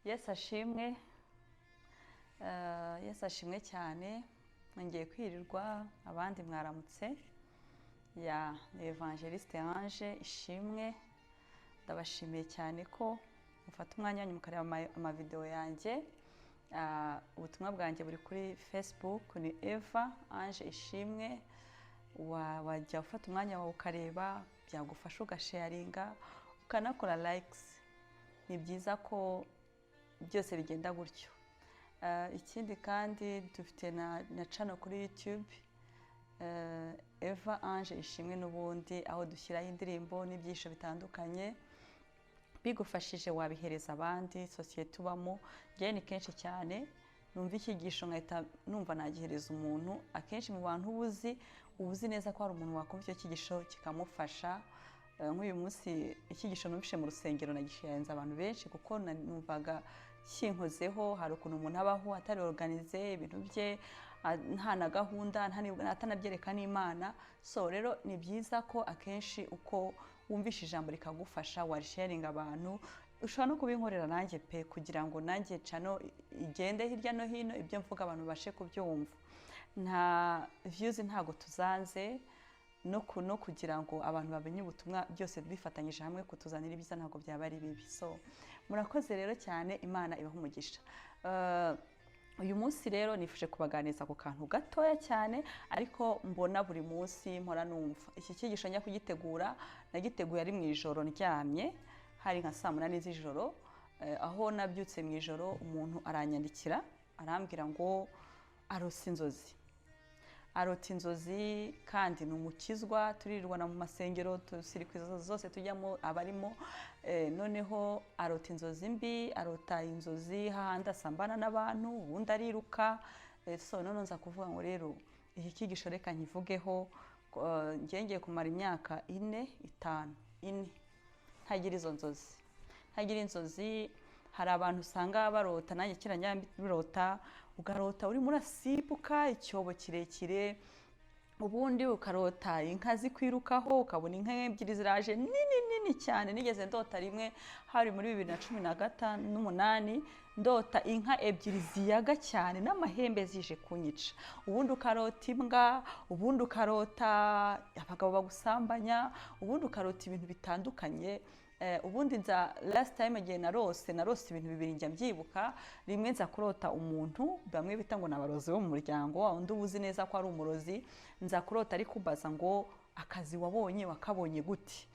Yesu ashimwe, Yesu ashimwe cyane. Ngiye kwirirwa abandi mwaramutse ya Evangeliste Ange Ishimwe. Ndabashimiye cyane ko mufata umwanya wanyu mukareba amavideo yanjye. Ubutumwa bwanjye buri kuri Facebook ni Eva Ange Ishimwe. Wajya ufata umwanya wawe ukareba, byagufasha ugasharinga, ukanakora likes. Ni byiza ko byose bigenda gutyo. Ikindi kandi dufite na channel kuri YouTube, Eva Ange Ishimwe n'ubundi, aho dushyiraho indirimbo n'ibyisho bitandukanye bigufashije wabihereza abandi. Societe tubamo ngiye ni kenshi cyane numva icyigisho nkahita numva nagihereza umuntu. Akenshi mu bantu ubuzi neza ko hari umuntu wakumva icyo cyigisho kikamufasha. Nk'uyu munsi icyigisho numvishe mu rusengero nagishayenza abantu benshi kuko numvaga kinkozeho. Hari ukuntu umuntu abaho atari organize ibintu bye, nta na gahunda, atanabyereka n'Imana. So rero ni byiza ko akenshi uko wumvishe ijambo rikagufasha warisharinga abantu. Ushobora no kubinkorera nanjye pe, kugira ngo nanjye cano igende hirya no hino, ibyo mvuga abantu bashe kubyumva. Nta views ntago tuzanze, no kugira ngo abantu bamenye ubutumwa byose bifatanyije hamwe kutuzanira ibiza ntago byaba ari bibi. So murakoze rero cyane, Imana ibaha umugisha. Uyu munsi rero nifuje kubaganiza ku kantu gatoya cyane, ariko mbona buri munsi mpora numva. Iki cyigisho njya kugitegura, nagiteguye ari mu ijoro ndyamye, hari nka saa 8 z'ijoro. Aho nabyutse mu ijoro umuntu aranyandikira arambwira ngo arose inzozi. Arota inzozi kandi ni umukizwa, turirwana mu masengero, tusirikwiza zose tujyamo abarimo. Noneho arota inzozi mbi, arota inzozi hahandi asambana n'abantu, ubundi ariruka. So none nza kuvuga ngo rero iki cyigisho reka nkivugeho. Ngiye kumara imyaka 4-5 ntagira izo nzozi. Ntagira inzozi. Hari abantu usanga barota, nanjye kiranya birota, ugarota uri murasibuka icyobo kirekire, ubundi ukarota inka zikwirukaho, ukabona inka ebyiri ziraje nini cyane. Nigeze ndota rimwe hari muri 2018 ndota inka ebyiri ziyaga cyane n'amahembe zije kunyica. Ubundi ukarota imbwa, ubundi ukarota abagabo bagusambanya, ubundi ukarota ibintu bitandukanye. Ubundi nza last time again narose ibintu bibiri njya mbyibuka. Rimwe nza kurota umuntu bamwe bita ngo nabarozi bo mu muryango, undi ubuzi neza ko ari umurozi. Nza kurota ari kubaza ngo akazi wabonye wakabonye gute.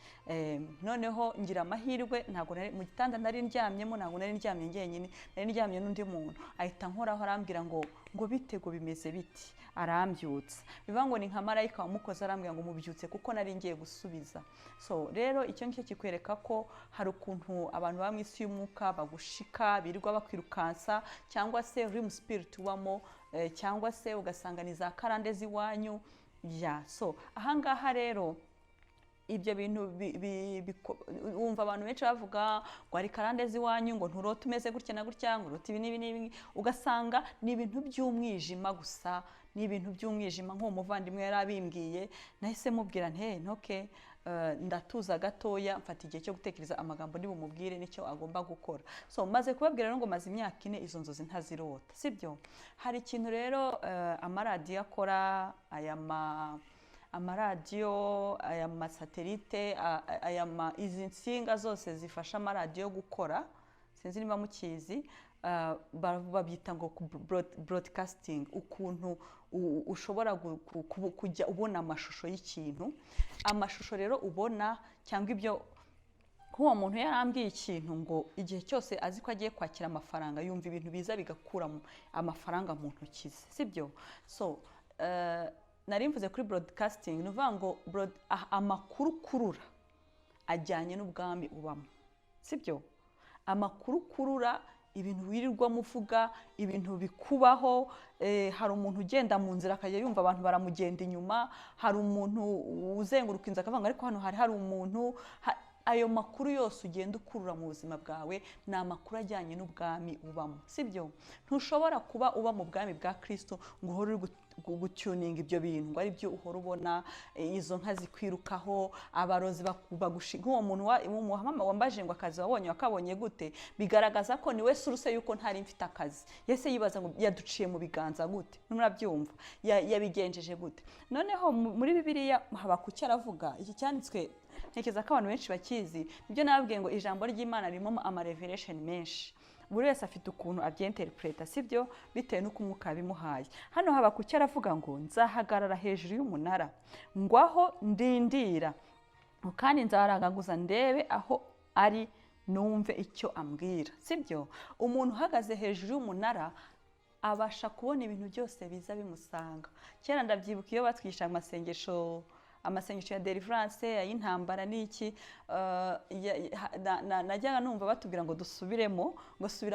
Noneho ngira amahirwe, ntago mu gitanda nari ndyamyemo, ntago nari ndyamye ngenyine, nari ndyamye n'undi muntu. Ahita nkoraho arambwira ngo bitego bimeze biti, arambyutsa. Bivuga ngo ni nka marayika wamukoze arambwira ngo mubyutse kuko nari ngiye gusubiza. So rero icyo ngicyo kikwereka ko hari ukuntu abantu ba mu isi y'umwuka bagushika, birirwa bakwirukansa, cyangwa se uri mu spirit wamo, cyangwa se ugasanga ni za karande ziwanyu. So ahangaha rero ibyo bintu wumva abantu benshi bavuga ngo ari karande ziwanyu, ngo nturota umeze gutya na gutya, ngo urota ibi n'ibi, ugasanga ni ibintu by'umwijima gusa. Ni ibintu by'umwijima. Nk'uwo muvandimwe yari abimbwiye, nahise mubwira ntoke ndatuza gatoya, mfata igihe cyo gutekereza amagambo ndi bumubwire n'icyo agomba gukora. So maze kubabwira rero ngo maze imyaka 4 izo nzozi ntazirota, sibyo? Hari ikintu rero amaradiyo akora, amaradiyo, aya masatelite, izi nsinga zose zifasha amaradiyo gukora, sinzi niba mukizi, babyita ngo broadcasting. Ukuntu ushobora kujya ubona amashusho y'ikintu. Amashusho rero ubona cyangwa ibyo, kuko muntu yarambwiye ikintu ngo igihe cyose azi ko agiye kwakira amafaranga yumva ibintu biza bigakura amafaranga mu ntoki ze, sibyo? So nari mvuze kuri broadcasting, nuvuga ngo amakuru kurura ajyanye n'ubwami ubamo, sibyo? Amakuru kurura ibintu wirirwa muvuga, ibintu bikubaho. Hari umuntu ugenda mu nzira akajya yumva abantu baramugenda inyuma, hari umuntu uzenguruka inzu akavuga ariko hano hari umuntu. ayo makuru yose ugenda ukurura mu buzima bwawe ni amakuru ajyanye n'ubwami ubamo, sibyo? Ntushobora kuba uba mu bwami bwa Kristo ngo uhore uri gutuninga ibyo bintu ngo ari byo uhora ubona, izo nka zikwirukaho, abarozi bagushinga. Uwo muntu wambaje ngo akazi wabonye wakabonye gute? Bigaragaza ko niwe suruse yuko ntari mfite akazi. Yese yibaza ngo yaduciye mu biganza gute? Murabyumva yabigenjeje gute? Noneho muri Bibiliya Habakuki aravuga, iki cyanditswe ntekereza ko abantu benshi bakizi, nibyo nababwiye ngo ijambo ry'Imana ririmo ama revelation menshi, buri wese afite ukuntu abyinterpreta, sibyo? Bitewe n'uko umwuka yabimuhaye. Hano Habakuki aravuga ngo nzahagarara hejuru y'umunara, ngwaho ndindira, kandi nzarangaguza ndebe aho ari numve icyo ambwira, sibyo? Umuntu uhagaze hejuru y'umunara abasha kubona ibintu byose biza bimusanga. Kera ndabyibuka iyo batwisha amasengesho ya deliverance, y'intambara n'iki, najyaga numva batubwira ngo dusubiremo,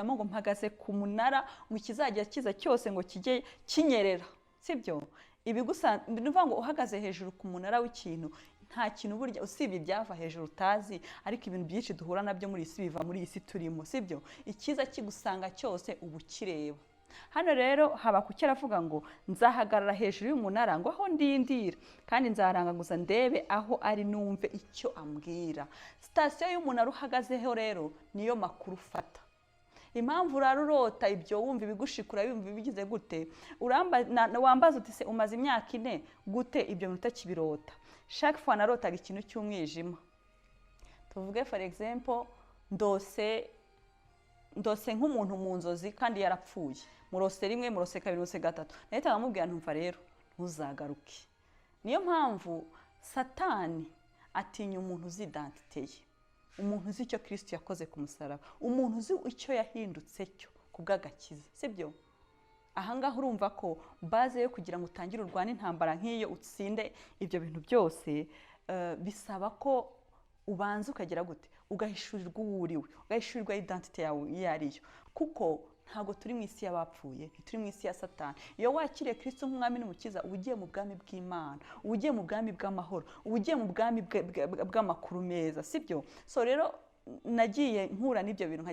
ngo mpagaze ku munara, ngo ikizajya kiza cyose ngo kijye kinyerera, sibyo? Bivuga ngo uhagaze hejuru ku munara w'ikintu, nta kintu burya usibye ibyava hejuru utazi, ariko ibintu byinshi duhura nabyo muri isi biva muri isi turimo, sibyo? Ikiza kigusanga cyose ubu kireba. Hano rero Habakuki aravuga ngo nzahagarara hejuru y'umunara, ngo aho ndindira, kandi nzarangaguza ndebe aho ari numve icyo ambwira. Sitasiyo y'umunara uhagazeho rero niyo makuru ufata. Impamvu urarurota ibyo wumva ibigushikura, wumva bigize gute, wambaza uti se umaze imyaka 4 gute ibyo bintu utakibirota? Chaque fois narotaga ikintu cy'umwijima. Tuvuge for example, ndose nk'umuntu mu nzozi kandi yarapfuye, murose rimwe, murose kabiri, murose gatatu. Nahita nkamubwira ntumva rero ntuzagaruke. Niyo mpamvu Satani atinya umuntu uzi identité ye, umuntu uzi icyo Kristo yakoze ku musaraba, umuntu uzi icyo yahindutse cyo kubw'agakiza, sibyo? Ahangaha urumva ko base yo kugira ngo utangire urwane intambara nk'iyo utsinde ibyo bintu byose, bisaba ko ubanza ukagira gute, ugahishurirwa uwuriwe, ugahishurirwa identité yawe iyo ariyo, kuko ntago turi mu isi y'abapfuye, turi mu isi ya Satani. Iyo wakiriye Kristo nk'umwami n'umukiza, ugiye mu bwami bw'Imana, ugiye mu bwami bw'amahoro, ugiye mu bwami bw'amakuru meza, sibyo? So rero nagiye nkura n'ibyo bintu,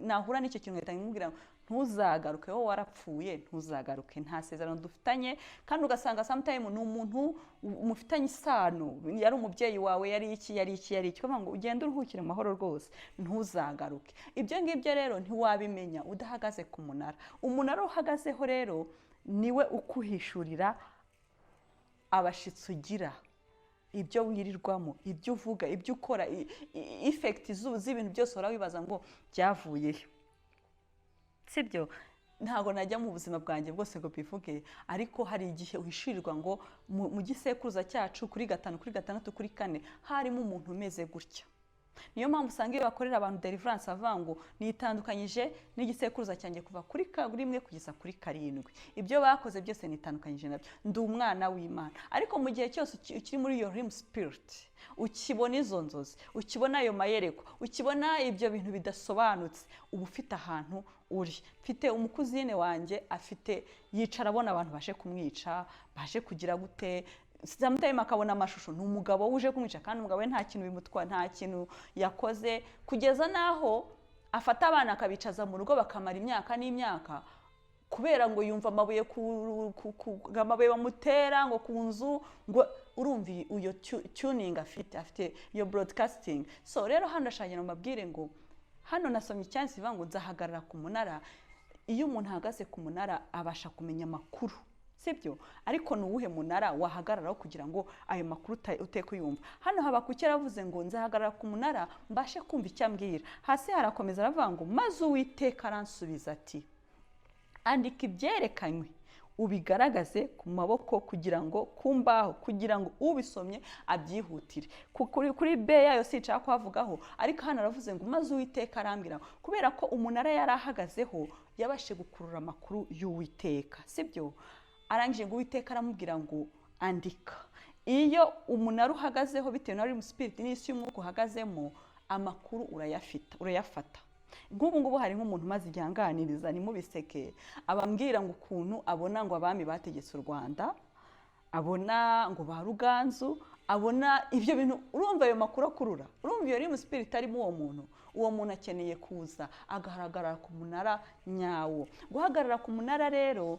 nahura n'icyo kintu ngahita nkubwira ntuzagaruke, wowe warapfuye, ntuzagaruke, nta sezerano dufitanye. Kandi ugasanga sometime ni umuntu mufitanye isano, yari umubyeyi wawe, yari iki, kuvuga ngo ugende uruhukire mu mahoro rwose, ntuzagaruke. Ibyo ngibyo rero ntiwabimenya udahagaze ku munara. Umunara uhagazeho rero niwe ukuhishurira abashitsi ugira, ibyo wirirwamo, ibyo uvuga, ibyo ukora, effect z'ibintu byose urabibaza ngo byavuyehe, sibyo? Ntago najya mu buzima bwanjye bwose ngo bivuge, ariko hari igihe uhishirirwa ngo mu gisekuruza cyacu kuri 5, kuri 6, kuri 4 harimo umuntu umeze gutya. Niyo mpamvu usanga iyo bakorera abantu deliverance bavuga ngo nitandukanyije n'igisekuruza cyanjye kuva kuri 1 kugeza kuri 7. Ibyo bakoze byose nitandukanyije nabyo, ndi umwana w'Imana. Ariko mu gihe cyose ukiri muri your realm spirit, ukibona izo nzozi, ukibona ayo mayereko, ukibona ibyo bintu bidasobanutse, uba ufite ahantu uri. Mfite umukuzine wanjye afite yicara abona abantu baje kumwica, baje kugira gute, sometimes akabona amashusho ni umugabo uje kumwica, kandi umugabo we nta kintu bimutwa, nta kintu yakoze, kugeza naho afata abana akabicaza mu rugo bakamara imyaka n'imyaka, kubera ngo yumva amabuye amabuye bamutera ngo ku nzu, ngo urumva uyo tuning afite iyo broadcasting. So rero hano ndashanyira mabwire ngo hano nasomye icyansi bivuga ngo nzahagarara ku munara. Iyo umuntu ahagaze ku munara abasha kumenya amakuru, sibyo? Ariko ni uwuhe munara wahagararaho kugira ngo ayo makuru utekuyumva? Hano Habakuki yaravuze ngo nzahagarara ku munara mbashe kumva icyo ambwira. Hasi harakomeza aravuga ngo maze Uwiteka aransubiza ati, andika ibyerekanywe ubigaragaze ku maboko kugira ngo kumbaho, kugira ngo ubisomye abyihutire. Kuri B yayo sica kwavugaho, ariko hano aravuze ngo maze Uwiteka arambwira, kubera ko umunara yarahagazeho yabashe gukurura amakuru y'Uwiteka, sibyo? Arangije ngo Uwiteka aramubwira ngo andika. Iyo umunara uhagazeho bitewe na realm spirit n'isi y'umwuka uhagazemo, amakuru urayafata. Ngubu hari nk'umuntu maze ijyanganiriza ni mubiseke, abambwira ngo ukuntu abona ngo abami bategetse u Rwanda, abona ngo ba Ruganzu, abona ibyo bintu. Urumva ayo makuru akurura, urumva iyo realm spirit arimo uwo muntu akeneye kuza agahagarara ku munara nyawo. Guhagarara ku munara rero,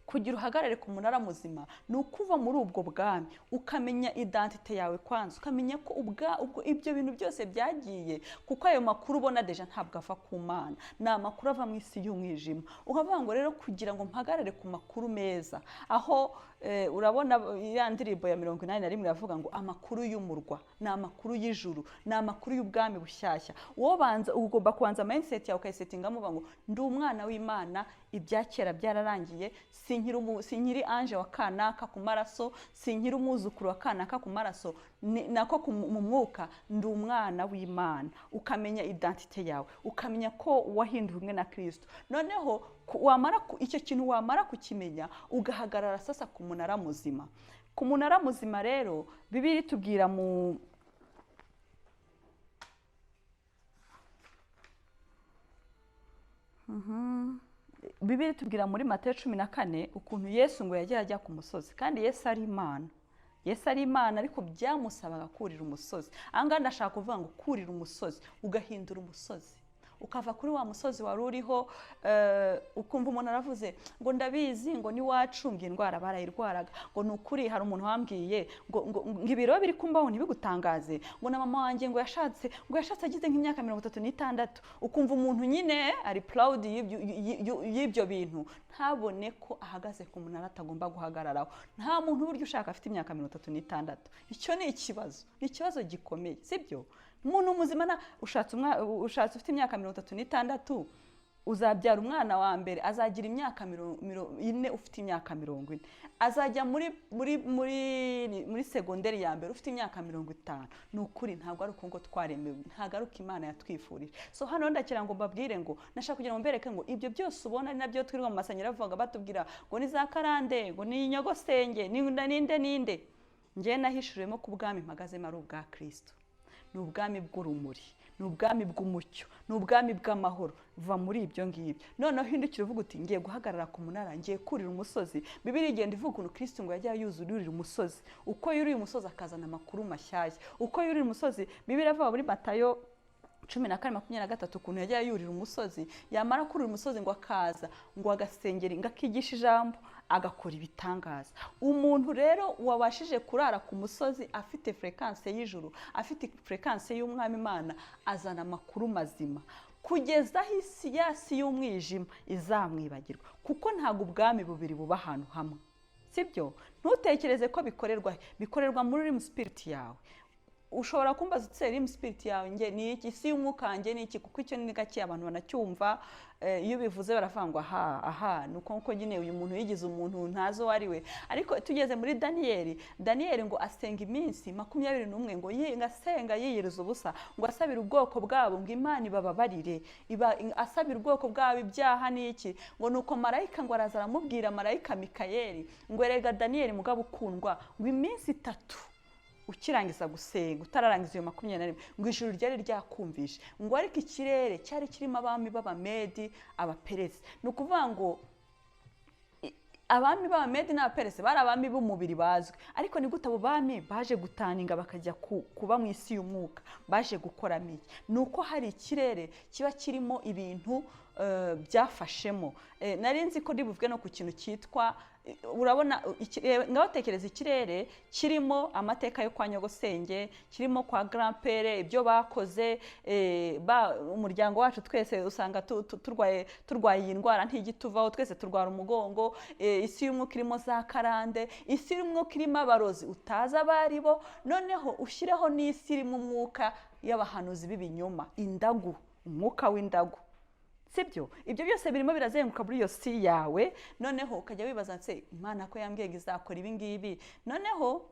kugira uhagarare ku munara muzima, ni ukuva muri ubwo bwami ukamenya identite yawe kwanza, ukamenya ko ubwo ibyo bintu byose byagiye, kuko ayo makuru ubona deja ntabwo ava ku Mana, ni amakuru ava mu isi y'umwijima. Ukavuga ngo rero kugira ngo mpagarare ku makuru meza, aho urabona ya ndirimbo ya 81 iravuga ngo amakuru y'umurwa, ni amakuru y'ijuru, ni amakuru y'ubwami bushyashya. Uwo banza ugomba kubanza mindset yawe ukayisetingamo ngo ndi umwana w'Imana, ibyakera byararangiye, sinkiri anje wa kanaka ku maraso, sinkiri umwuzukuru wa kanaka ku maraso, nako mu mwuka ndi umwana w'Imana. Ukamenya identite yawe, ukamenya ko wahinduwe umwe na Kristo. Noneho icyo kintu wamara kukimenya, ugahagarara sasa ku munara muzima. Ku munara muzima rero Bibiliya itubwira mu Bibiliya itubwira muri Mateyo 14 ukuntu Yesu ngo yagiye ajya ku musozi, kandi Yesu ari Imana. Yesu ari Imana, ariko byamusabaga kurira umusozi. Ahangaha ndashaka kuvuga ngo kurira umusozi, ugahindura umusozi, ukava kuri wa musozi wari uriho. Ukumva umuntu aravuze ngo ndabizi ngo ni wacumbye indwara barayirwaraga, ngo nukuri hari umuntu wambwiye ngo ibiro biri kumbaho ntibigutangaze, ngo na mama wanjye ngo yashatse agize nk'imyaka 36. Ukumva umuntu nyine ari proud y'ibyo bintu, ntabone ko ahagaze ku munara atagomba guhagararaho. Nta muntu buryo ushaka afite imyaka 36. Icyo ni ikibazo gikomeye, sibyo? Umuntu muzima ushatse ufite imyaka 36, uzabyara umwana wa mbere azagira imyaka 40, ufite imyaka 40. Azajya muri segonderi ya mbere ufite imyaka 50. Ni ukuri ntabwo ari uko ngo twaremewe, ntabwo ari uko Imana yatwifurije. So hano ndakira ngo mbabwire ngo nashaka kugira ngo mbereke ngo ibyo byose ubona ari nabyo twirirwa mu masanyira bavuga batubwira ngo ni za karande, ngo ni inyogosenge, ninde. Ngiye nahishuriwemo ku bwami mpagazemo ari ubwa Kristo. Ni ubwami bw'urumuri, ni ubwami bw'umucyo, ni ubwami bw'amahoro. Va muri ibyo ngibyo, noneho hindukira uvuga uti ngiye guhagarara ku munara, ngiye kurira umusozi. Bibiliya igenda ivuga ukuntu Kristo ngo yajya yuzurira umusozi. Uko yuriye umusozi akazana amakuru mashyashya, uko yuriye umusozi. Bibiliya ivuga muri Matayo 14:23 ukuntu yajya yurira umusozi, yamara kurira umusozi ngo akaza ngo agasengera, ngo akigisha ijambo, agakora ibitangaza. Umuntu rero wabashije kurara ku musozi afite fréquence y'ijuru, afite fréquence y'umwami Imana, azana amakuru mazima kugeza isi y'umwijima izamwibagirwa, kuko ntago ubwami bubiri buba ahantu hamwe, sibyo? Ntutekereze ko bikorerwa muri realm spirit yawe. Ushobora kumbaza utse realm spirit yawe nge ni iki, si umwuka wanjye ni iki, kuko icyo ni gake abantu banacyumva. Iyo bivuze baravangwa aha nuko nyine uyu muntu yigize umuntu ntazo ari we. Ariko tugeze muri Daniel ngo asenga iminsi 21 ngo ngasenga yiyiriza ubusa, ngo asabira ubwoko bwabo ngo Imana ibababarire, asabira ubwoko bwabo ibyaha n'iki. Ngo nuko marayika ngo araza aramubwira, marayika Mikayeli ngo erega Daniel mugabo ukundwa, ngo iminsi 3 ukirangiza gusenga, utararangiza iyo 21, ngo ijuru ryari ryakumvishe, ngo ariko ikirere cyari kirimo abami b'Abamedi, Abaperesi. Ni ukuvuga ngo abami b'Abamedi n'Abaperesi bari abami b'umubiri bazwi, ariko ni gute abo bami baje gutaninga bakajya kuba mu isi y'umwuka, baje gukoramo iki? Nuko hari ikirere kiba kirimo ibintu byafashemo. Nari nzi ko ndibuvuge no ku kintu cyitwa, urabona ngaho tekereza ikirere kirimo amateka yo kwa nyogosenge, kirimo kwa grand-père, ibyo bakoze, umuryango wacu twese usanga turwaye iyi ndwara ntigituvaho, twese turwara umugongo. Isi y'umwuka irimo za karande, isi y'umwuka irimo abarozi utaza baribo, noneho ushyireho n'isi irimo umwuka y'abahanuzi b'ibinyoma, indagu, umwuka w'indagu, sibyo? Ibyo byose birimo birazenguka muri iyo si yawe. Noneho ukajya wibaza nse Imana ko yambwiye ngo izakora ibi ngibi. Noneho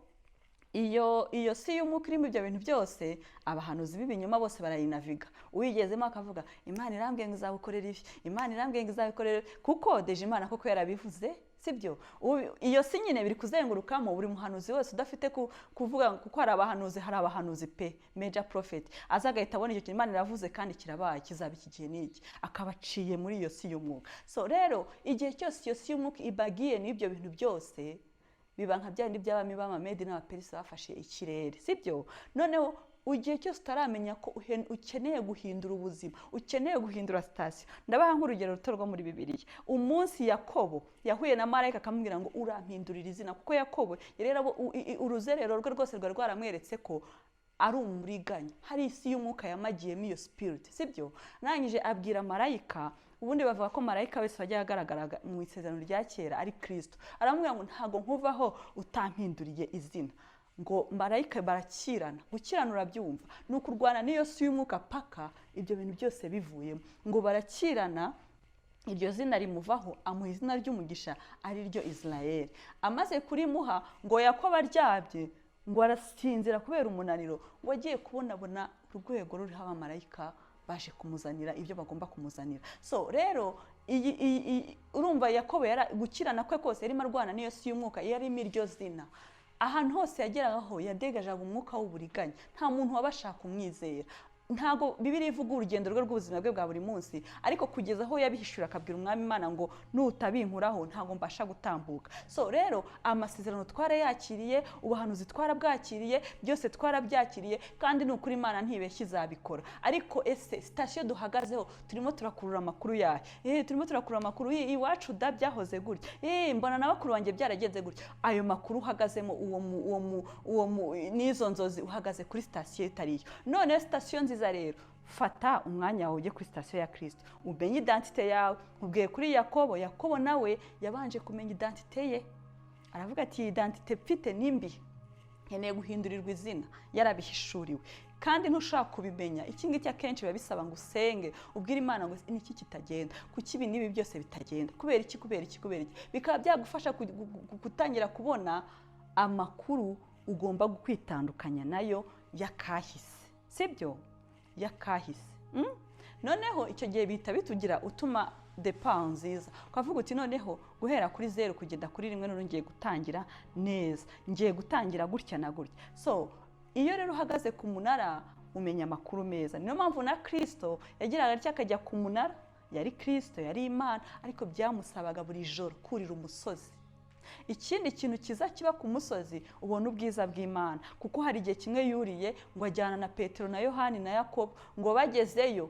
iyo si y'umwuka irimo ibyo bintu byose, abahanuzi b'ibinyoma bose barayinaviga. Uwigezemo akavuga Imana irambwiye ngo izagukorera ibi, Imana irambwiye ngo izagukorera, kuko deje Imana koko yarabivuze, sibyo? Iyo si nyine biri kuzengurukamo buri muhanuzi wese udafite kuvuga, kuko hari abahanuzi pe major prophet azagahita abona icyo kintu Imana iravuze kandi kirabaye, kizaba iki gihe n'iki, akabaciye muri iyo si y'umwuka. So rero igihe cyose iyo si y'umwuka ibagiye n'ibyo bintu byose, biba nka byandi by'abami b'Amamedi n'Abaperisi bafashe ikirere, sibyo? Noneho igihe cyose utaramenya ko ukeneye guhindura ubuzima, ukeneye guhindura sitasiyo. Ndabaha nk'urugero ruto rwo muri Bibiliya. Umunsi Yakobo yahuye na marayika akamubwira ngo urampindurira izina, kuko Yakobo rero uruzerero rwe rwose rwari rwaramweretse ko ari umuriganya, hari isi y'umwuka yamagiyemo iyo spirit, sibyo? Nangije abwira marayika, ubundi bavuga ko marayika wese wajya agaragara mu isezerano rya kera ari Kristo. Aramubwira ngo ntago nkuvaho utampinduriye izina. Ngo marayika barakirana, gukirana urabyumva, ni ukurwana n'iyo si y'umwuka paka ibyo bintu byose bivuyemo. Ngo barakirana, iryo zina rimuvaho, amuha izina ry'umugisha ari ryo Israel. Amaze kurimuha ngo Yakobo aryabye, ngo arasinzira kubera umunaniro, ngo agiye kubonabona urwego ruriho abamarayika baje kumuzanira ibyo bagomba kumuzanira. So rero urumva Yakobo gukirana kwe kose yarimo arwana n'iyo si y'umwuka, yarimo iryo zina. Ahantu hose yageragaho yadegajaga umwuka w'uburiganya, nta muntu wabashaka kumwizera. Ntago Bibiliya ivuga urugendo rwe rw'ubuzima bwe bwa buri munsi, ariko kugeza aho yabihishura akabwira umwami Imana ngo nutabinkuraho ntago mbasha gutambuka. So rero amasezerano twarayakiriye, ubuhanuzi twarabwakiriye, byose twarabyakiriye, kandi n'ukuri Imana ntibeshye izabikora. Ariko ese sitasiyo duhagazeho turimo turakurura amakuru yahe? Turimo turakurura amakuru iwacu da byahoze gutya, mbona na bakuru wanjye byaragenze gutya. Ayo makuru uhagazemo n'izo nzozi uhagaze kuri sitasiyo itariyo. None sitasiyo nziza rero, fata umwanya wawe ujye kuri sitasiyo ya Kristo, umenye identite yawe. Ubwiye kuri Yakobo nawe yabanje kumenya identite ye, aravuga ati identite mfite nimbi, nkeneye guhindurirwa izina, yarabihishuriwe. Kandi ntushaka kubimenya, iki ngiki akenshi biba bisaba ngo usenge, ubwire Imana ngo niki kitagenda, kuki ibi n'ibi byose bitagenda, kubera iki. Bikaba byagufasha gutangira kubona amakuru ugomba kwitandukanya nayo yakahise, sibyo? Yakahise. Noneho icyo gihe bita bitugira utuma depa nziza, ukavuga uti noneho guhera kuri 0 kugenda kuri 1 none ngiye gutangira neza, ngiye gutangira gutya na gutya. So iyo rero uhagaze ku munara umenya amakuru meza. Niyo mpamvu na Kristo yagiraga atya akajya ku munara, yari Kristo, yari Imana, ariko byamusabaga buri joro kurira umusozi. Ikindi kintu kiza kiba ku musozi, ubona ubwiza bw'Imana, kuko hari igihe kimwe yuriye ngo ajyana na Petero na Yohani na Yakobo, ngo bagezeyo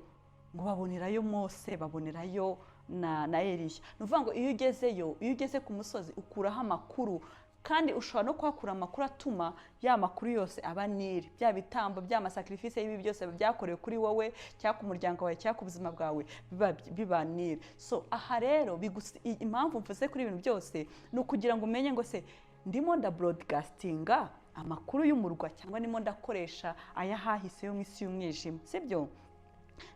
ngo babonerayo Mose, babonerayo na Eliya. Nuvuga ngo iyo ugezeyo, iyo ugeze ku musozi ukuraho amakuru, kandi ushobora no kwakura amakuru atuma ya makuru yose aba niri, bya bitambo bya masacrifice y'ibi byose byakorewe kuri wowe cyangwa ku muryango wawe cyangwa ku buzima bwawe biba niri. So aha rero impamvu mvuze kuri ibintu byose ni ukugira ngo umenye ngo se ndimo nda broadcastinga amakuru y'umurwa cyangwa ndimo ndakoresha ayahahise yo mu isi y'umwijima, sibyo?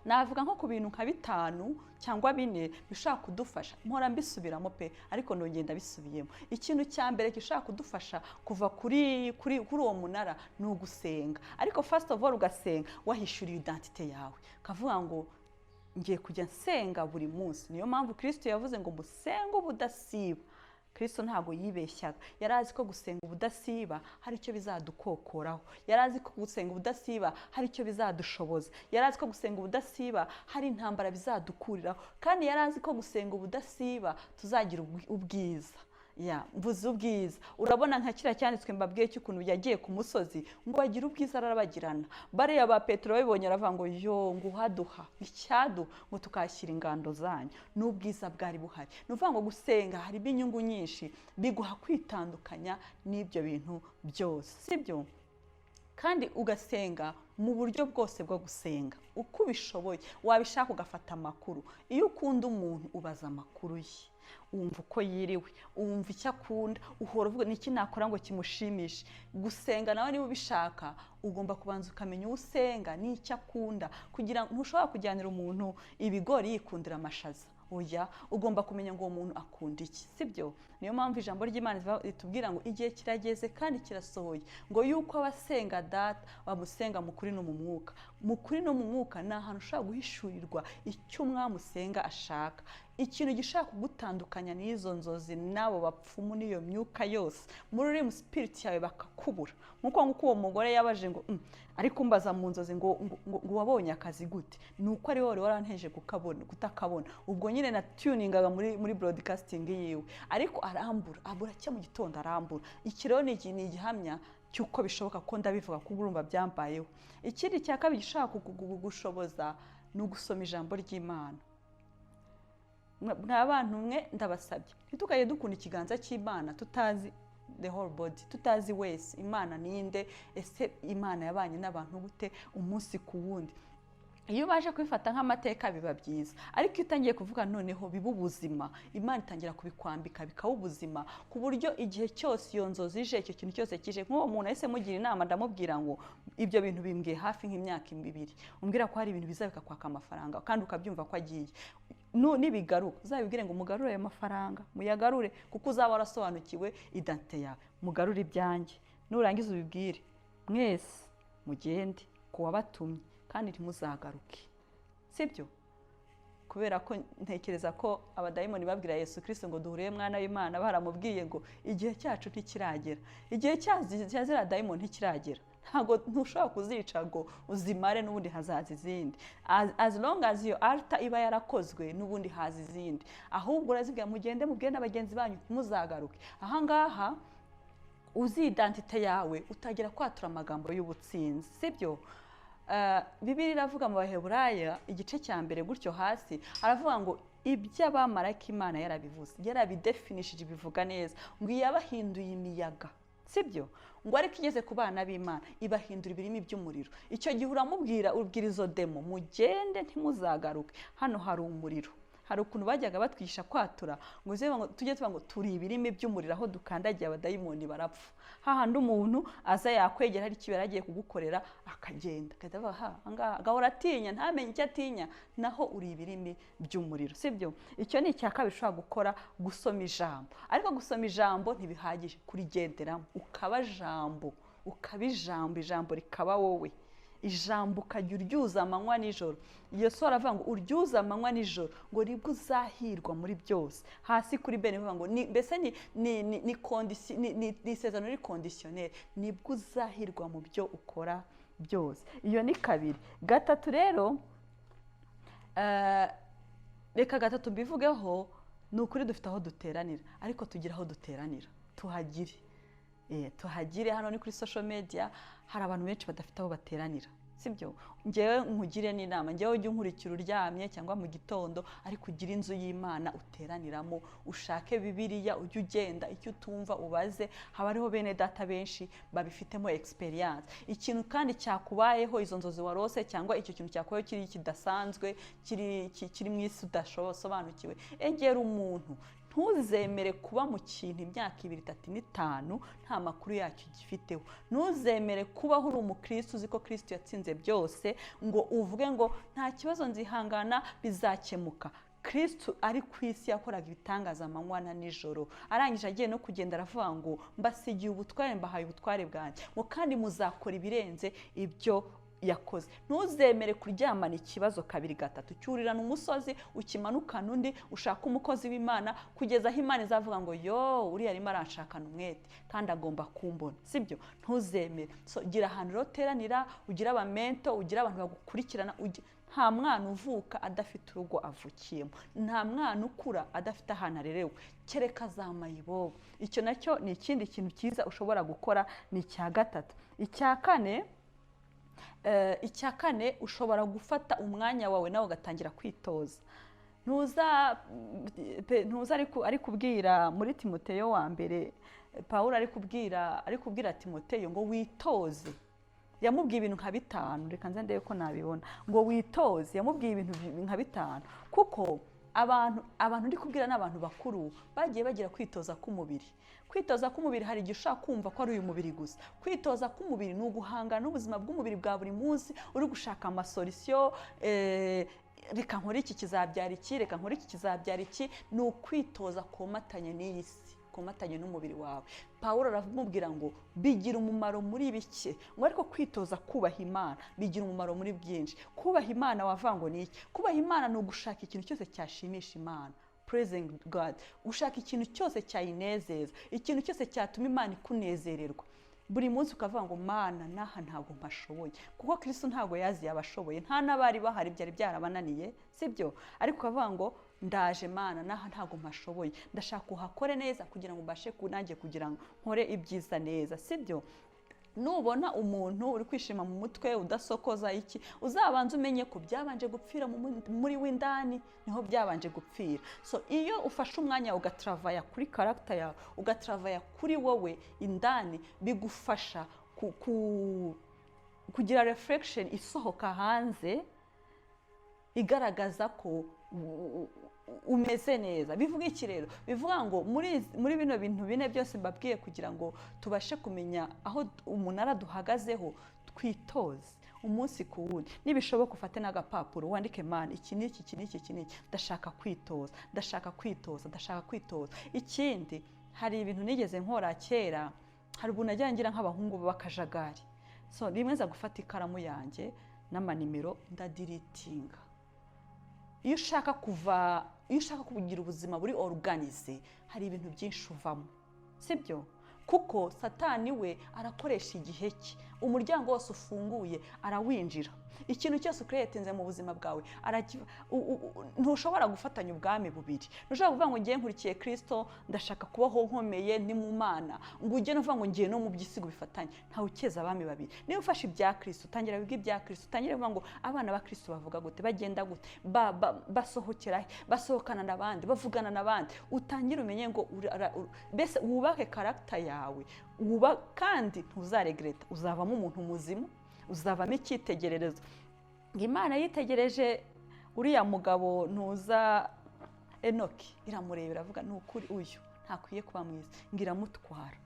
Navuga nko ku bintu nka 5 cyangwa 4 bishaka kudufasha, mpora mbisubiramo pe, ariko ndongenda bisubiyemo. Ikintu cya mbere gishaka kudufasha kuva kuri uwo munara ni ugusenga. Ariko first of all ugasenga wahishura identite yawe, kavuga ngo ngiye kujya nsenga buri munsi. Niyo mpamvu Kristo yavuze ngo musenge ubudasiba. Kristo ntago yibeshyaga, yarazi ko gusenga ubudasiba hari icyo bizadukokoraho, yarazi ko gusenga ubudasiba hari icyo bizadushoboza, yarazi ko gusenga ubudasiba hari intambara bizadukuriraho, kandi yarazi ko gusenga ubudasiba tuzagira ubwiza. Mvuze ubwiza, urabona nka kira cyanditswe mbabwiye cy'ukuntu yagiye ku musozi ngo agira ubwiza arabagirana. Bariya ba Petero babibonye aravuga ngo yo nguhaduha icyadu ngo tukashyira ingando zanyu, n'ubwiza bwari buhari. Nuvuga ngo gusenga hari inyungu nyinshi, biguha kwitandukanya n'ibyo bintu byose, sibyo? Kandi ugasenga mu buryo bwose bwo gusenga uko ubishoboye. Wabishaka ugafata amakuru, iyo ukunda umuntu ubaza amakuru ye, wumva uko yiriwe, wumva icyo akunda, uhora uvuga niki nakora ngo kimushimishe. Gusenga nawe niba ubishaka ugomba kubanza ukamenya usenga n'icyo akunda, kugira ngo ntushobora kujyanira umuntu ibigori yikundira amashaza. Oya, ugomba kumenya ngo uwo muntu akunda iki, sibyo? Niyo mpamvu ijambo ry'Imana ritubwira ngo igihe kirageze kandi kirasohoye, ngo yuko abasenga data bamusenga mu kuri no mu mwuka. Mu kuri no mu mwuka ni ahantu ushobora guhishurirwa icyo umwami usenga ashaka. ikintu gishaka kugutandukanya n'izo nzozi n'abo bapfumu n'iyo myuka yose muri uri mu spirit yawe bakakubura nk'uko uwo mugore yabaje ngo ariko mbaza mu nzozi ngo wabonye akazi gute nuko ari wowe waranteje kutakabona ubwo nyine na tuningaga muri broadcasting yiwe ariko abura cyo mu gitondo arambura ikiro ni igihamya cyuko bishoboka ko ndabivuga ko urumva byambayeho ikindi cya kabiri gishaka gushoboza ni ugusoma ijambo ry'Imana mw'abantu mwe ndabasabye ntitukaye dukunda ikiganza cy'Imana tutazi the whole body tutazi wese Imana ninde ese Imana yabanye n'abantu gute umunsi ku wundi iyo baje kubifata nk'amateka biba byiza ariko iyo utangiye kuvuga noneho biba ubuzima Imana itangira kubikwambika bikaba ubuzima ku buryo igihe cyose iyo nzozi ije icyo kintu cyose kije nk'uwo muntu ahise mugira inama ndamubwira ngo ibyo bintu bimbwiye hafi nk'imyaka 2 umbwira ko hari ibintu bizabika kwaka amafaranga kandi ukabyumva ko agiye nibigaruka uzabibwire ngo mugarure ayo mafaranga muyagarure kuko uzaba warasobanukiwe identite yawe mugarure ibyanjye nurangiza ubibwire mwese mugende kuwabatumye kandi ntimuzagaruke sibyo kubera ko ntekereza ko abadayimoni babwira Yesu Kristo ngo duhuriye mwana w'Imana baramubwiye ngo igihe cyacu ntikiragera igihe cyazira dayimoni ntikiragera ntago ntushobora kuzica ngo uzimare n'ubundi hazaza izindi as long as your altar iba yarakozwe n'ubundi haza izindi ahubwo urazibwira mugende mubwire n'abagenzi banyu ntimuzagaruke ahangaha uzi identite yawe utagira kwatura amagambo y'ubutsinzi sibyo Bibiliya iravuga mu Baheburayo igice cya mbere gutyo hasi aravuga ngo iby'abamarayika Imana yarabivuze yarabidefinishije bivuga neza ngo yabahinduye imiyaga sibyo ngo ariko igeze ku bana b'Imana ibahindura ibirimi by'umuriro icyo gihe uramubwira ubwirizo demo mugende ntimuzagaruke hano hari umuriro hari ukuntu bajyaga batwisha kwatura ngo tujye tuba ngo turi ibirimi by'umuriro aho dukandagiye abadayimoni barapfa hahandi umuntu aza yakwegera hari kibera agiye kugukorera akagenda akadavuga ngaha gahora atinya ntamenye icyo atinya naho uri ibirimi by'umuriro sibyo icyo ni icyaka bishobora gukora gusoma ijambo ariko gusoma ijambo ntibihagije kurigenderamo ijambo rikaba wowe ijambo ukajya uryuza amanywa nijoro iyo sora avuga ngo uryuza amanywa nijoro ngo nibwo uzahirwa muri byose hasi kuri bene avuga ngo mbese ni isezerano riri conditionnel nibwo uzahirwa mu byo ukora byose iyo ni kabiri gatatu rero reka gatatu mbivugeho ni ukuri dufite aho duteranira ariko tugira aho duteranira tuhagire hano ni kuri social media hari abantu benshi badafite aho bateranira sibyo ngewe nkugire n'inama ngewe ujye unkurikira uryamye cyangwa mu gitondo ariko ugira inzu y'Imana uteraniramo ushake Bibiliya ujye ugenda icyo utumva ubaze haba ariho bene data benshi babifitemo experience ikintu kandi cyakubayeho izo nzozi warose cyangwa icyo kintu cyakubayeho kiri kidasanzwe kiri mu isi udashobosobanukiwe egera umuntu ntuzemere kuba mu kintu imyaka 2, 3, 5 nta makuru yacyo gifiteho ntuzemere kubaho uri umukristo uzi ko Kristo yatsinze byose ngo uvuge ngo nta kibazo nzihangana bizakemuka Kristo ari ku isi yakoraga ibitangaza amanywa na nijoro arangije agiye no kugenda aravuga ngo mbasigiye ubutware mbahaye ubutware bwanjye ngo kandi muzakora ibirenze ibyo yakoze ntuzemere kuryamana ikibazo 2, 3 cyurirana umusozi ukimanukana undi ushaka umukozi w'Imana kugeza aho Imana izavuga ngo yo uri arimo aranshakana umwete kandi agomba kumbona sibyo ntuzemere gira ahantu roteranira ugira abamento ugira abantu bagukurikirana nta mwana uvuka adafite urugo avukiyemo nta mwana ukura adafite ahantu arerewe kereka zamayibobo icyo nacyo ni ikindi kintu cyiza ushobora gukora ni icya gatatu icya kane ushobora gufata umwanya wawe nawe ugatangira kwitoza ntuza ari kubwira muri Timoteyo wa mbere Pawulo ari kubwira Timoteyo ngo witoze yamubwiye ibintu nka 5 reka nze ndebe ko nabibona ngo witoze yamubwiye ibintu nka 5 kuko abantu ndi kubwira n'abantu bakuru bagiye bagira kwitoza k'umubiri hari igihe ushaka kumva ko ari uyu mubiri gusa kwitoza k'umubiri ni uguhangana n'ubuzima bw'umubiri bwa buri munsi uri gushaka amasolution reka nkora iki kizabyara iki ni ukwitoza komatanye n'iyi si komatanye n'umubiri wawe Pawulo aramubwira ngo bigira umumaro muri bike ngo ariko kwitoza kubaha Imana bigira umumaro muri byinshi kubaha Imana wavango ni iki kubaha Imana no gushaka ikintu cyose cyashimisha Imana praising God, ushaka ikintu cyose cyayinezeza, ikintu cyose cyatuma Imana ikunezererwa. Buri munsi ukavuga ngo Mana naha ntabwo mpashoboye, kuko Kristo ntabwo yazi yabashoboye, nta nabari bahari byari byarabananiye, sibyo? Ariko ukavuga ngo ndaje Mana naha ntabwo mpashoboye, ndashaka uhakore neza kugira ngo mbashe nanjye kugira ngo nkore ibyiza neza, sibyo? Nubona umuntu uri kwishima mu mutwe udasokoza iki, uzabanza umenye ko byabanje gupfira muri w'indani, niho byabanje gupfira. So iyo ufashe umwanya ugatravaya kuri character yawe, ugatravaya kuri wowe indani, bigufasha kugira reflection isohoka hanze igaragaza ko umeze neza. Bivuga iki rero? Bivuga ngo muri bino bintu bine byose mbabwiye kugira ngo tubashe kumenya aho umunara duhagazeho, twitoze umunsi ku wundi. Nibishoboka ufate n'agapapuro wandike Mana iki n'iki iki n'iki iki n'iki, ndashaka kwitoza, ndashaka kwitoza, ndashaka kwitoza. Ikindi, hari ibintu nigeze nkora kera, hari ubwo najya ngira nk'abahungu b'akajagari. So rimwe nza gufata ikaramu yanjye n'amanimero ndadiritinga. Iyo ushaka kugira ubuzima buri organize, hari ibintu byinshi uvamo, sibyo? Kuko Satani we arakoresha igihe cye, umuryango wose ufunguye arawinjira. Ikintu cyose ucreatinze mu buzima bwawe ntushobora gufatanya ubwami bubiri. Ntushobora kuvuga ngo ngiye nkurikiye Kristo, ndashaka kubaho nkomeye ni mu Mana, ngo ujye no kuvuga ngo ngiye no mu by'isi bifatanye. Ntawe ukeza abami babiri. Niba ufashe ibya Kristo, utangira wiga ibya Kristo, utangira kuvuga ngo abana ba Kristo bavuga gute, bagenda gute, basohokera, basohokana n'abandi, bavugana n'abandi, utangira umenye ngo bese wubake character yawe, kandi ntuzaregreta, uzavamo umuntu muzima, uzavamo icyitegererezo. Imana yitegereje uriya mugabo ntuza Enoki, iramureba iravuga n'ukuri uyu ntakwiye kuba mwiza, ngiramutwara.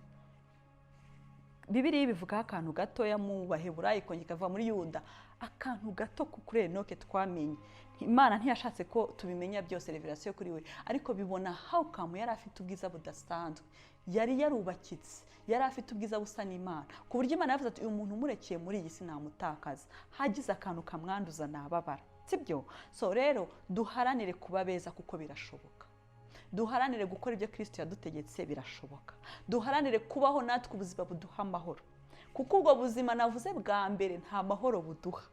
Bibiliya bivuga akantu gatoya mu Baheburayo kongera muri Yuda, akantu gato kuri Enoki twamenye. Imana ntiyashatse ko tubimenya byose revelation kuri we, ariko bibona how come yari afite ubwiza budasanzwe, yari yarubakitse, yari afite ubwiza busa n'Imana, ku buryo Imana yavuze ati uyu muntu umurekeye muri iyi si namutakaza, hagize akantu kamwanduza nababara, sibyo? So rero duharanire kuba beza kuko birashoboka, duharanire gukora ibyo Kristo yadutegetse, birashoboka, duharanire kubaho natwe ubuzima buduha amahoro, kuko ubwo buzima navuze bwa mbere nta mahoro buduha.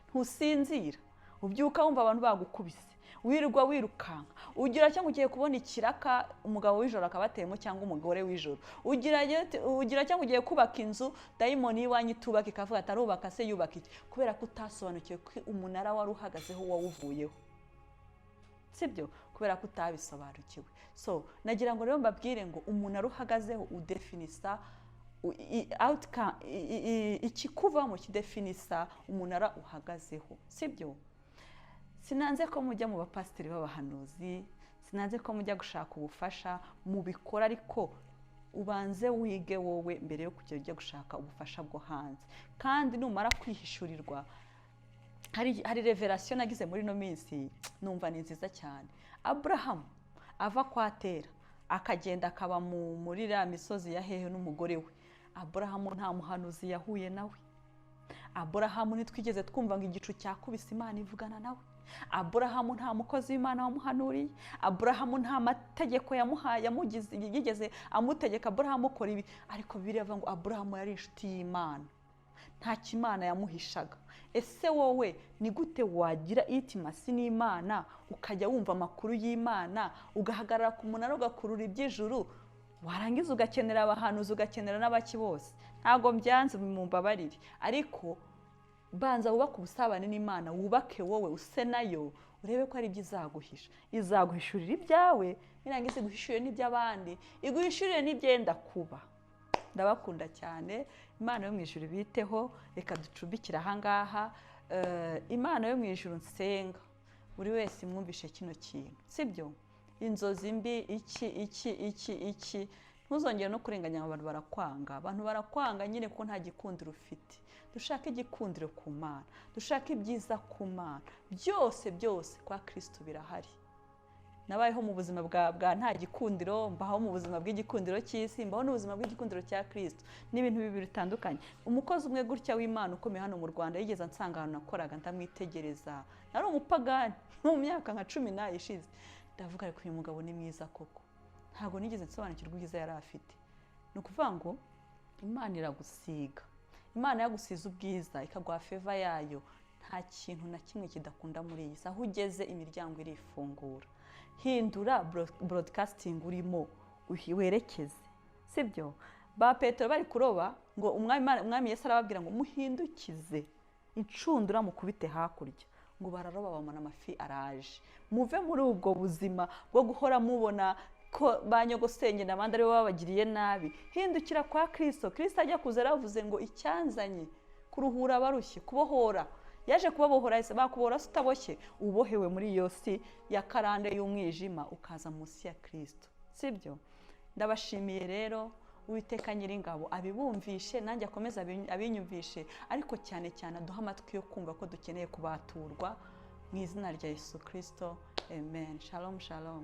Ntusinzira, ubyuka wumva abantu bagukubise, wirirwa wirukanka, ugira cyangwa ugiye kubona ikiraka umugabo w'ijoro akabatemo cyangwa umugore w'ijoro, ugira cyangwa ugiye kubaka inzu dayimoni yiwanyu itubaka ikavuga atarubaka se yubaka iki, kubera ko utasobanukiwe ko umunara wari uhagazeho wawuvuyeho, sibyo? Kubera ko utabisobanukiwe. So nagira ngo rero mbabwire ngo umunara uhagazeho udefinisa outcome, ikikuvamo kidefinisa umunara uhagazeho, sibyo? Sinanze ko mujya mu bapasiteri b'abahanuzi, sinanze ko mujya gushaka ubufasha, mubikora, ariko ubanze wige wowe mbere yo kujya ujya gushaka ubufasha bwo hanze. Kandi numara kwihishurirwa, hari revelation nagize muri no minsi numva ni nziza cyane. Abraham ava kwa Tera akagenda akaba muri ya misozi ya hehe n'umugore we. Abraham nta muhanuzi yahuye nawe. Abraham ntitwigeze twumva ngo igicu cyakubise Imana ivugana nawe. Abraham nta mukozi w'Imana wamuhanuriye. Abraham nta mategeko yamuhaye yigeze amutegeka Abraham ukora ibi, ariko Bibiliya ivuga ngo Abraham yari inshuti y'Imana, nta kimana yamuhishaga. Ese wowe ni gute wagira intimacy n'Imana ukajya wumva amakuru y'Imana, ugahagarara ku munara ugakurura iby'ijuru, warangiza ugakenera abahanuzi, ugakenera n'abaki bose? Ntago mbyanze mumbabarire, ariko banza wubake ubusabane n'Imana, wubake wowe use nayo, urebe ko ari byizaguhisha. Izaguhishurira ibyawe, nirangiza iguhishurire n'iby'abandi, iguhishurire n'ibyenda kuba. Ndabakunda cyane. Imana yo mu ijuru biteho, reka ducumbikira aha ngaha. Imana yo mu ijuru nsenga buri wese mwumvishe kino kintu, sibyo? Inzozi mbi iki ntuzongere no kurenganya abantu barakwanga. Abantu barakwanga nyine ko nta gikundiro ufite. Dushaka igikundiro ku Mana, dushaka ibyiza ku Mana, byose kwa Kristo birahari. Nabayeho mu buzima bwa nta gikundiro, mbaho mu buzima bw'igikundiro cy'isi, mbaho n'ubuzima bw'igikundiro cya Kristo. N'ibintu bibiri bitandukanye. Umukozi umwe gutya w'Imana ukomeye hano mu Rwanda yigeze ansanga ahantu nakoraga, ndamwitegereza. Nari umupagani mu myaka nka 10 ishize. ndavuga ariko uyu mugabo ni mwiza koko, ntabwo nigeze nsobanukirwa ubwiza yari afite. Ni ukuvuga ngo Imana iragusiga, Imana yagusize ubwiza ikaguha feva yayo, nta kintu na kimwe kidakunda muri iyi si. Aho ugeze imiryango irifungura. Hindura broadcasting urimo werekeze, sibyo? Ba Petero bari kuroba ngo umwami Yesu arababwira ngo muhindukize incundura mukubite hakurya, ngo bararoba babona amafi araje. Muve muri ubwo buzima bwo guhora mubona ko banyogosenge n'abandi ari bo babagiriye nabi. Hindukira kwa Kristo. Kristo ajya kuza aravuze ngo icyanzanye kuruhura abarushye, kubohora. Yaje kubabohora, ese bakubohora utaboshye, ubohewe muri iyo si ya karande y'umwijima ukaza munsi ya Kristo, sibyo? Ndabashimiye rero, Uwiteka Nyiringabo abibumvishe, nanjye akomeza abinyumvishe, ariko cyane cyane aduha amatwi yo kumva ko dukeneye kubaturwa mu izina rya Yesu Kristo. Amen. Shalom shalom.